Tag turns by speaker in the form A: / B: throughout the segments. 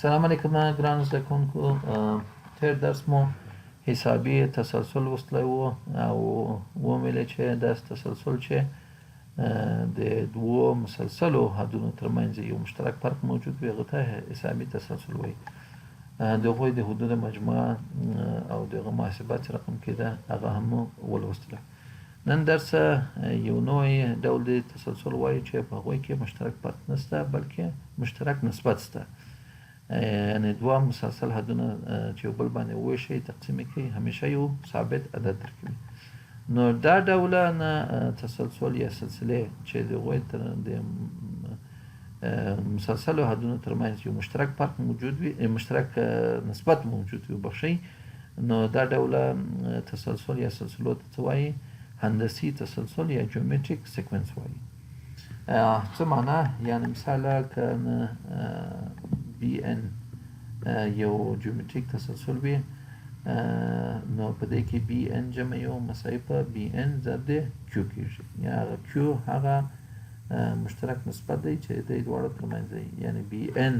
A: سلام علیکم ګران زده کوونکو. تیر درس مو حسابي تسلسل وستلی و او ومویل چې داسې تسلسل چې د دوو مسلسلو حدونو ترمنځ یو مشترک فرق موجود وي هغه ته حسابي تسلسل وایي. د هغوی د حدود مجموعه او د هغه محاسبات چې رقم کېده هغه هم مو ولوستله. نن درس یو نوع ډول د تسلسل وایي چې په هغوی کې مشترک فرق نشته بلکې مشترک نسبت شته. یعنې دوه مسلسل حدونه چې یو بل باندې وویشئ تقسیم یې کړئ همیشه یو ثابت عدد درکوي. نو دا ډوله تسلسل یا سلسلې چې د هغوی د مسلسلو حدونو ترمنځ یو مشترک فرق موجود وي، مشترک نسبت موجود وي بخښئ، نو دا ډوله تسلسل یا سلسلو ته څه وایي؟ هندسي تسلسل یا جیومتریک سیکونس وایي. څه معنا؟ یعنې مثال که بی ان یو جیومتریک تسلسل وي نو په دې کې بی ان جمع یو مساوي په بی ان ضرب کیو کېږي، یا هغه کیو هغه مشترک نسبت دی چې د دواړو ترمنځ دی، یعنې بی ان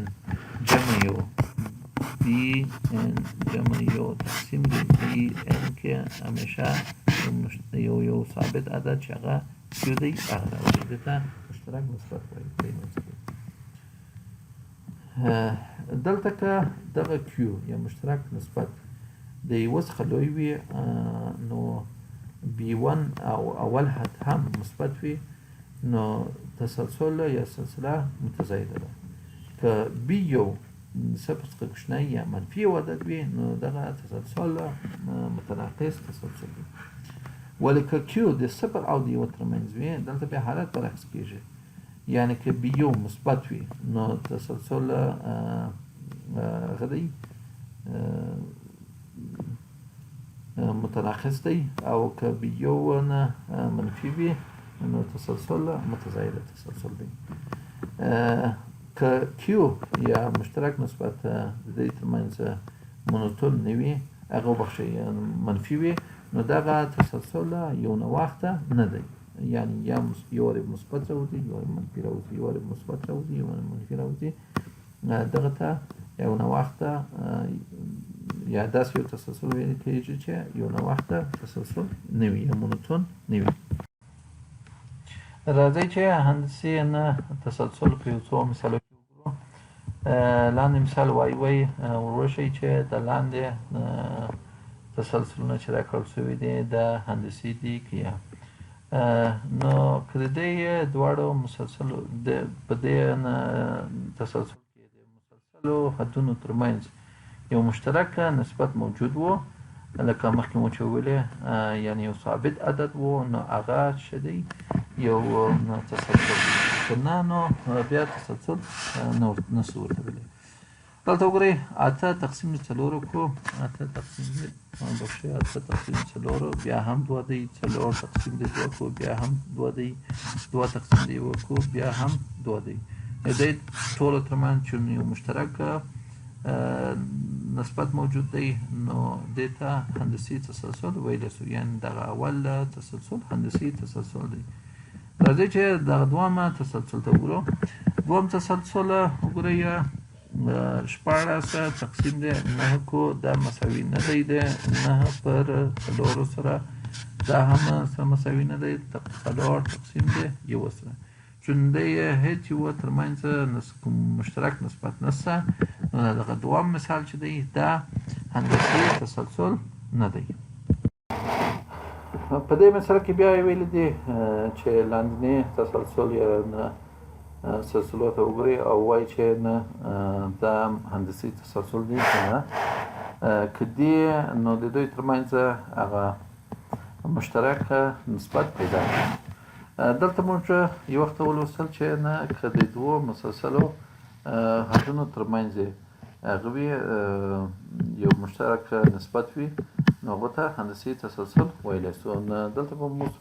A: جمع یو تقسیم دی بی ان کې همیشه یو ثابت عدد چې هغه کیو دی هغه راوړي، دې ته مشترک نسبت وایي. دلته که دغه کیو یا مشترک نسبت د یوه څخه لوی وي نو بی ون او اول حد هم مثبت وي نو تسلسل یا سلسله متزایده ده. که بی یو صفر څخه کوچنی یا منفي یو عدد وي نو دغه تسلسل متناقص تسلسل وي. ولې که کیو د صفر او د یوه ترمنځ وي دلته بیا حالت برعکس کېږي، یعنی که بی یو مثبت وي نو تسلسل هغه دی متناقص دی، او که بی یو منفي وي نو تسلسل متزایده تسلسل دی. که کیو یا مشترک نسبت د دې ترمنځ مونوتون نه وي هغه وبخښئ منفي وي نو دغه تسلسل یو نواخته نه دی، یعنی یا یو وارې مثبت راوځي یو وارې منفي راوځي یو وارې مثبت راوځي یو وارې منفي راوځي، دغه ته یو نواخته یا داسې یو تسلسل ویل کېږي چې یو نواخته تسلسل نه وي یا مونوتون نه وي. راځئ چې هندسي تسلسل په یو څو مثالو کې وګورو. لاندې مثال وایي وروښیئ چې د لاندې تسلسلونه چې راکړل شوي دي د هندسي دي که یا نو که د دې دواړو مسلسلو په دې تسلسل کې د مسلسلو حدونو ترمنځ یو مشترک نسبت موجود و، لکه مخکې مو چې وویلې یعنې یو ثابت عدد و، نو هغه څه دی؟ یو تسلسل دی. که نه نو بیا تسلسل نشو ورته ویلی. دلته وګورئ 8 تقسیم 4 کو 8 تقسیم بیا هم 2 دی، 4 تقسیم 2 کو بیا هم 2 دی، 2 تقسیم 1 کو بیا هم 2 دی. د دې ټولو ترمنځ چې یو مشترک نسبت موجود دی نو دې ته هندسي تسلسل ویلی شو، یعنې دغه اول تسلسل هندسي تسلسل دی. راځئ چې دغه دویمه تسلسل ته وګورو. دویم تسلسل وګورئ 14 تقسیم دی 9 کو دا مساوي نه دی، د 9 پر 4 سره دا هم سره مساوي نه دی، 4 تقسیم دی 1 سره چون دی هیڅ یوه ترمنځ مشترک نسبت نشته، نو دغه دویم مثال چې دی دا هندسي تسلسل نه دی. په دې مثال کې بیا ویلي دي چې لاندنی تسلسل یا سلسلو ته وګورئ او وایي چې نه دا هندسي تسلسل دی که نه، که دی نو د دوی ترمنځ هغه مشترک نسبت پیدا کړي. دلته موږ یو وخت ولوستل چې نه که د دوو مسلسلو حدونو ترمنځ هغه وي یو مشترک نسبت وي نو هغو ته هندسي تسلسل ویلی شو. دلته به موږ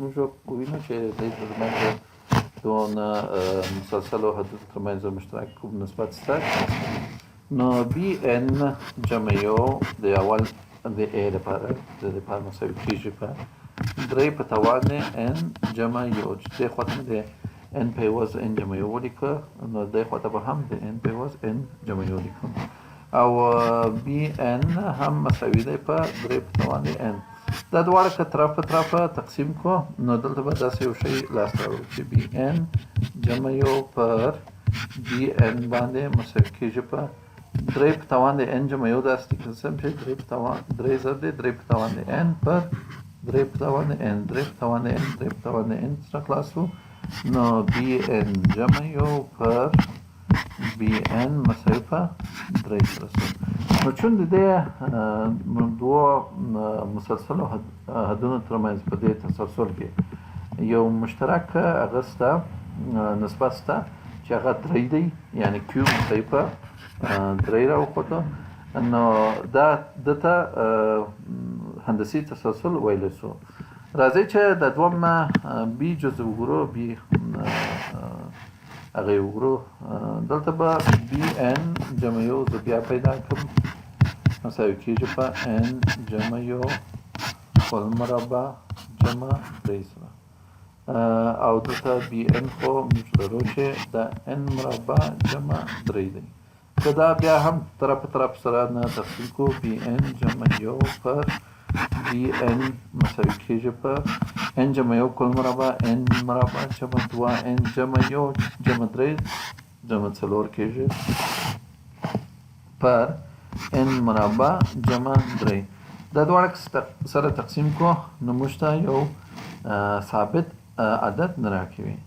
A: ووینو چې د دې ترمنځ دونه مسلسلو حدودو ترمنځ مشترک نسبت شته. نو بی ان جمع یو د اول د ا لپاره د لپاره مساوي کېږي په 3 په توان ان جمع یو چې دې خواته د n په عوض n جمع یو ولیکه نو دې خواته به هم د n په عوض n جمع یو لیکم. او بي ان هم مساوي دی په 3 په توان د n. دا دواړه که طرف په طرفه تقسیم کو نو دلته به داسې یو شی لاسته راوړو چې بي ان جمع یو پر بي ان باندې مساوي کېږي په 3 په توان د n جمع یو داسې قسم چې 3 په توان 3 ضرب دی 3 په توان د n پر 3 په توان د n 3 په توان د n 3 په توان د n څخه خلاصو نو بي ان جمع یو پر بي ان مساوي په 3 سره شو. نو چون د دې دوه مسلسلو حدونو ترمنځ په دې تسلسل کې یو مشترک هغه شته نسبت شته چې هغه 3 دی یعنی کیو مساوي په 3 راوخوته نو دا دته هندسي تسلسل ویلی شو. راځئ چې د دوم بي جزء وګورو بي هغه وګورو دلته به بي ان جمع یو زه بیا پیدا کړم مساوي کېږي په n جمع یو کل مربع جمع 3 سره او دلته بي ان خو موږ لرو چې د n مربع جمع 3 دی. که دا بیا هم طرف په طرف سره نه تقسیم کو بي ان جمع یو پر بي ان مساوي کېږي په n جمع یو کل مربع n مربع جمع 2 n جمع یو جمع 3 جمع 4 کېږي پر n مربع جمع 3. دا دواړه سره تقسیم کو نو موږ ته یو ثابت عدد نه راکوي.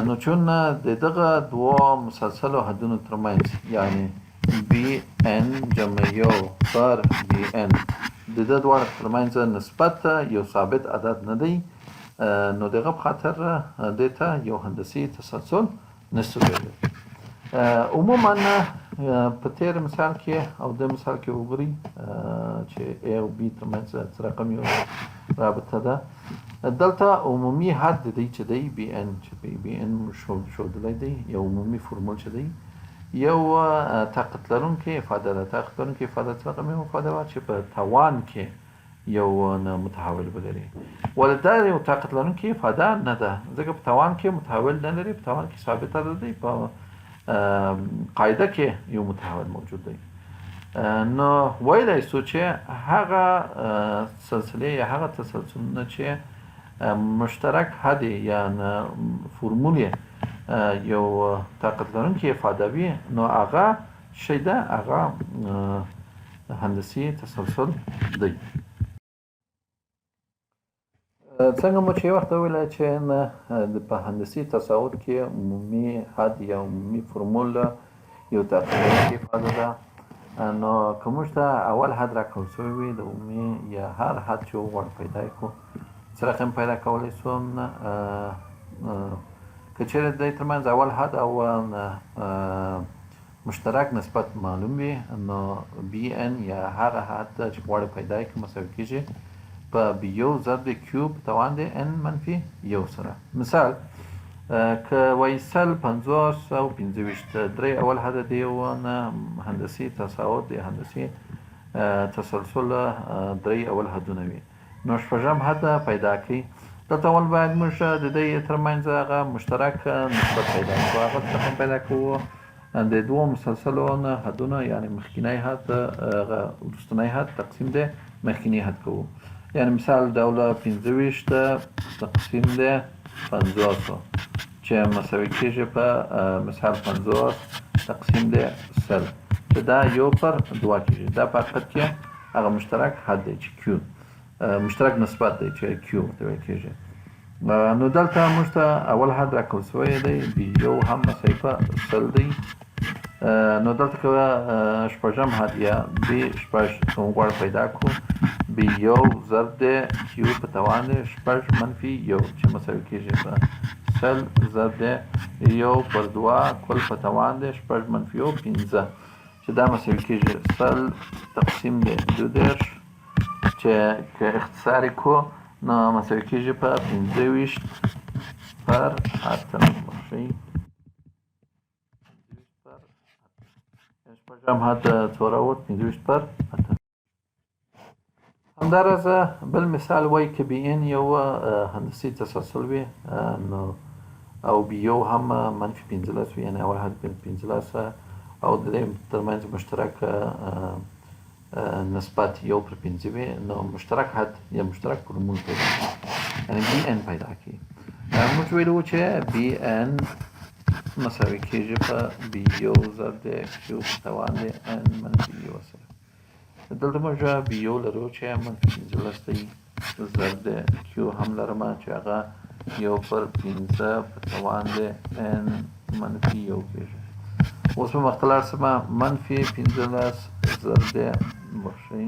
A: نو چون د دغه دوه مسلسلو حدونو ترمنځ یعنی بي ان جمع یو پر بي ان د دې دواړو ترمنځ نسبت یو ثابت عدد نه دی نو دغه په خاطر دې ته یو هندسي تسلسل نشو ویلی. عموما په تیر مثال کې او د مثال کې وګورئ چې A او B ترمنځ څه رقم یو رابطه ده. دلته عمومي حد دی چې دی بي ان چې بي ان ښودلی دی یو عمومي فرمول چې دی یو طاقت لرونکې افاده ده. طاقت لرونکې افاده څه رقم یو افاده وه چې په توان کې یو متحول ولري ولې دا یو طاقت لرونکې افاده نه ده ځکه په توان کې متحول نه لري په توان کې ثابت عدد دی په قاعده کې یو متحول موجود دی. نو ویلی شو چې هغه سلسلې یا هغه تسلسلونه چې مشترک حد یا فرمول یو طاقت لرونکې افاده وي نو هغه شی ده هغه هندسي تسلسل دی. څنګه مو چې یو وخت وویله چې په هندسي تصاوت کې عمومي حد یا عمومي فرمول یو طاقت لرونکې افاده ده نو که موږ ته اول حد راکول شوی وي د عمومي یا هر حد چې وغواړو پیدا یې کړو څه رقم پیدا کولی شو که چیرې د دې ترمنځ اول حد او مشترک نسبت معلوم وي نو بي ان یا هغه حد چې غواړو پیدا یې کړو مساوي کېږي په بي یو ضرب د کیو په توان د n منفي یو سره. مثال که وایي سل 50 او 25 درې اول حد د یو هندسي تساوت د هندسي تسلسل درې اول حدونه وي نو شپږم حد پیدا کړئ. دلته اول باید موږ د دې ترمنځ هغه مشترک نسبت پیدا کړو هغه څه پیدا کوو د دوه مسلسلو حدونه یعنی مخکینی حد وروستنی حد تقسیم د مخکینی حد کوو. یعنی مثال دوله 25 تقسیم د 50 چې مساوي کېږي په مثال 50 تقسیم د 100 چې دا یو پر 2 کېږي. دا په حقیقت کې هغه مشترک حد دی چې کیو مشترک نسبت دی چې کیو ورته ویل کېږي. نو دلته موږ ته اول حد راکول شوی دی بي یو هم مساوي په 100 دی. نو دلته که شپږم حد یا بي شپږ کوم غواړو پیدا کړو بي یو ضرب د کیو په توان د شپږ منفي یو چې مساوي کېږي په 100 ضرب د یو پر 2 کل په توان د شپږ منفي یو 15 چې دا مساوي کېږي 100 تقسیم د 22 چې که اختصار یې کړو نو مساوي کېږي په 25 پر 8 شپږم حد څو راووت 25 پر 8. همداراز بل مثال وایي که بي ان یو هندسي تسلسل وي نو او بي یو هم منفي 15 وي یعنې اول حد 15 او د دې ترمنځ مشترک نسبت 1/15 وي نو مشترک حد یا مشترک فورمول پیدا یعنی بی ان پیدا کی موږ ویلو چې بی ان مساوي کېږي په بي یو ضرب د کیو په توان د ان منفي یو سره دلته موږ بي یو لرو چې منفي 15 دی ضرب د کیو هم لرم چې هغه 1/15 په توان د ان منفي یو کېږي اوس په مخکلار سمه منفي 15 ضرب د بخښئ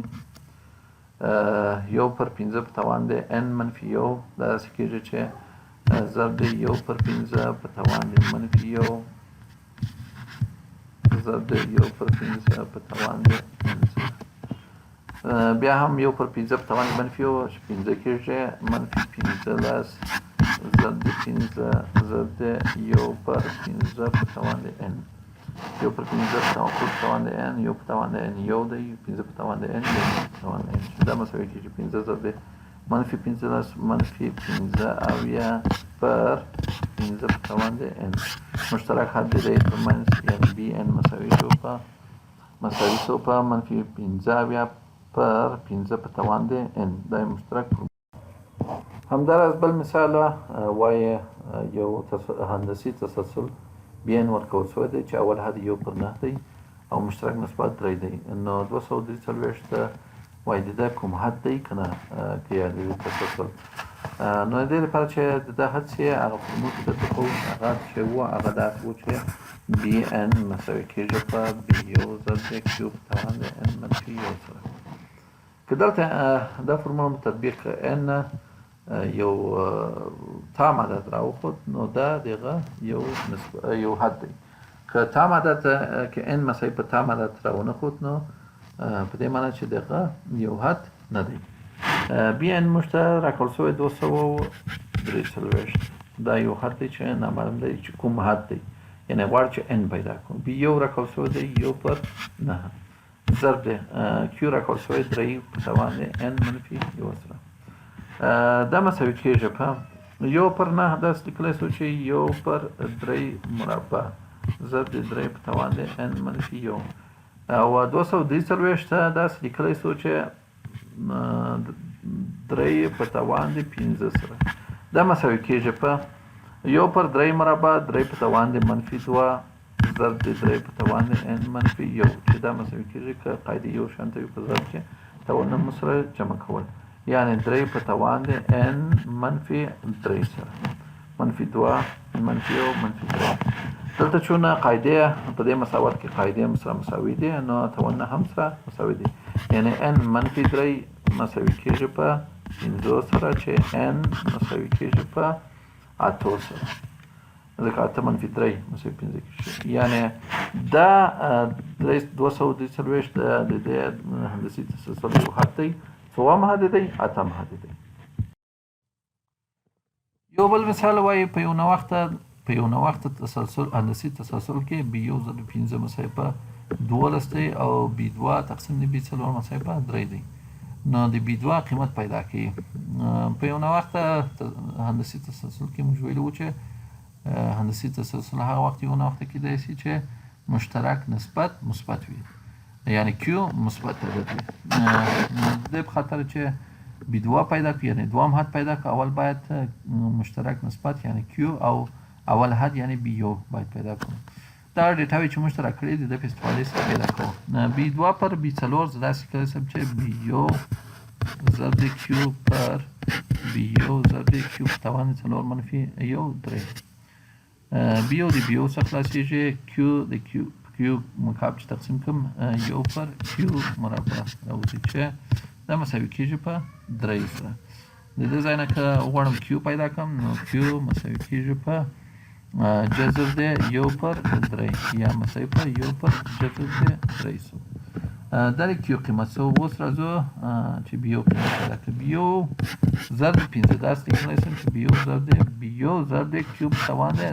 A: 1/15 په توان د ان منفي یو داسې کېږي چې ضرب د 1/15 په توان د منفي یو ضرب د 1/15 په توان د بیا هم 1/15 په توان د منفي یو 15 کېږي منفي 15 ضرب د 15 ضرب د 1/15 په توان د n 1/15 په توان د n 1 په توان د n یو دی 15 په توان د n 1 په توان د n دا مساوي کېږي 15 ضرب د منفي 15 منفي 15 اویا پر 15 په توان د n مشترک حد دی ترمنځ یعنی بی ان مساوي شو په منفي 15 اویا پر 15 په توان د n دا مشترک همداراز بل مثال وایي یو هندسي تسلسل بی ان ورکول شوی دی چې اول حد 1/9 دی او مشترک نسبت 3 دی نو 243 وایي د کوم حد دی کنه کې د تسلسل نو د دې لپاره چې د حد څخه هغه فورمول ته تکو هغه چې هغه داسې و چې بی ان مساوي کېږي په بي یو ضرب د کیو په توان د ان منفي یو سره که دلته دا فورمول تطبیق ان یو تام عدد راوخد نو دا دغه یو حد دی که تام عدد که ان مساوي په تام عدد راونه خود نو په دې معنی چې دغه یو حد نه دی بی ان مشترک راکول شوی 243 دا یو حد دی چې نامعلوم دی چې کوم حد دی یعنی غواړي چې ان پیدا کوم بي یو راکول شوی دی 1/9 ضرب د کیو راکول شوی 3 په توان د ان منفي یو سره دا مساوي کېږي په 1/9 داسې لیکلی شو چې 1/3 مربع ضرب د 3 په توان د ان منفي یو او 243 داسې لیکلی شو چې 3 په توان د 15 سره دا مساوي کېږي په 1/3 مربع 3 په توان د منفي 2 ضرب د 3 په توان د n منفي یو چې دا مساوي کېږي که قاعدې یو شان ته وي په ضرب کې توانونه سره جمع کول یعنی 3 په توان د n منفي 3 سره منفي 2 منفي 1 منفي 3 دلته چون قاعده په دې مساوات کې قاعده سره مساوي دي نو توانونه هم سره مساوي دي یعنی n منفي 3 مساوي کېږي په 15 سره چې n مساوي کېږي په 8 سره ځکه 8 منفي 3 مساوي 15 کېږي یعنی دا 243 د دې هندسي تسلسل یو حد دی څوم حد دی اتم حد دی یو بل مثال وایي په یو نوښت تسلسل هندسي تسلسل کې بي یو ضرب 15 مساوي په 12 دی او بي 2 تقسیم د بي 4 مساوي په 3 دی نو د بي 2 قیمت پیدا کړي په یو نوښت هندسي تسلسل کې موږ ویلو چې هندسي تسلسل هغه وخت یو نوښت کېدای شي چې مشترک نسبت مثبت وي یعنی کیو مثبت عدد وي د په خاطر چې بي 2 پیدا کړي یعنی دوام حد پیدا کړي اول باید مشترک نسبت یعنی کیو او اول حد یعنی بي یو باید پیدا کړو دا ډیټاوي چې موږ سره کړې دي د استفادې سره پیدا کوو بي 2 پر بي 4 داسې کړی سم چې بي یو ضرب د کیو پر بي یو ضرب د کیو په توان 4 منفي 1 3 بي یو د بي یو څخه خلاصېږي کیو د کیو مکعب چې تقسیم کوم یو پر کیو مربع راوځي چې دا مساوي کېږي په 3 سره د دې ځای نه که غواړم کیو پیدا کړم نو کیو مساوي کېږي په جذر د 1/3 یا مساوي په 1/جذر د 3 سو دا د کیو قیمت سو اوس راځو چې بي یو قیمت پیدا کړو بي یو ضرب 15 داسې لیکلی شم چې بي یو ضرب د کیو په توان د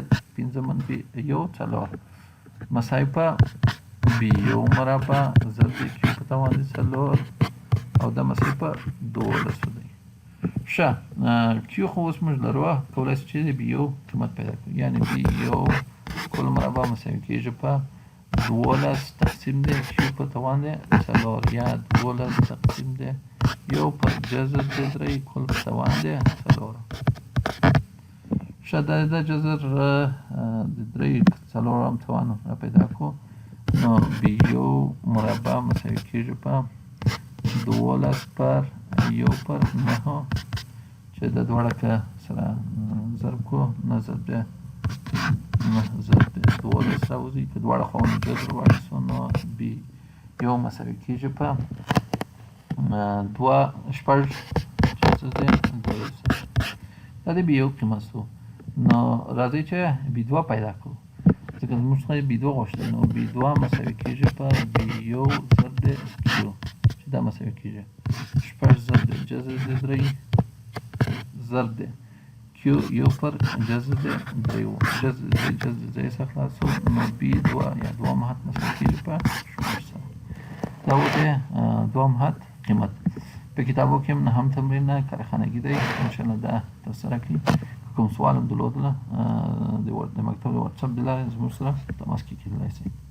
A: 15 منفي 1 4 مساوي په بي یو مربع ضرب د کیو په توان د 4 او دا مساوي په 12 دی ښه کیو خو اوس موږ لرو کولی شو چې د بي یو قیمت پیدا کړو یعنی بي یو کل مربع مساوي کېږي په 12 تقسیم دی کیو په توان دی 4 یا 12 تقسیم دی 1 پر جذر د 3 کل په توان دی 4 شاید دا جذر د 3 4 توان را پیدا کو نو B1 مربع مساوي کیږي په 12 پر 1 پر 9 چې د دواړه که سره ضرب کو نه ضرب دی 12 راوځي که دواړه خواونه جذر واخیستو نو B1 مساوي کیږي په 2 شپږ جذر دی 2 دا د B1 قیمت شو نو راځئ چې B2 پیدا کړو ځکه زموږ څخه B2 غوښتل نو B2 مساوي کیږي په B1 ضرب د Q چې دا مساوي کیږي شپږ ضرب د جذر د 3 ضرب د Q 1 پر جذر د 3 جذر د 3 څخه خلاصو نو B2 یا 2 مهات مساوي کیږي په 6 سره دا و د 2 مهات قیمت په کتابو کې نه هم تمرین کارخانګي دی انشاءالله دا ترسره کړئ کوم سوال هم درلودله د مکتب د واتساپ د لارې زموږ سره تماس کې کېدلی شئ